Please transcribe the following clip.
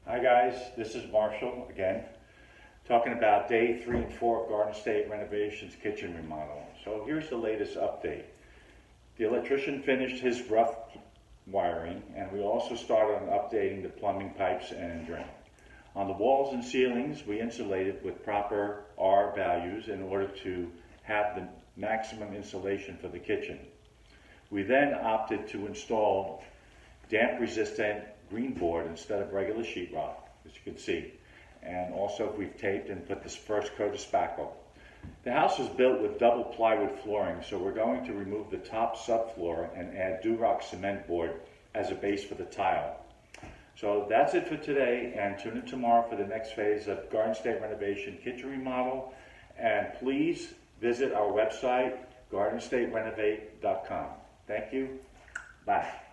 Hi guys, this is Marshall again, talking about day 3 and 4 of Garden State Renovations kitchen remodel. So here's the latest update. The electrician finished his rough wiring, and we also started on updating the plumbing pipes and drain. On the walls and ceilings, we insulated with proper R values in order to have the maximum insulation for the kitchen. We then opted to install damp-resistant green board instead of regular sheetrock, as you can see. And also we've taped and put this first coat of spackle. The house was built with double plywood flooring, so we're going to remove the top subfloor and add Durock cement board as a base for the tile. So that's it for today, and tune in tomorrow for the next phase of Garden State Renovation kitchen remodel. And please visit our website, gardenstaterenovate.com. Thank you. Bye.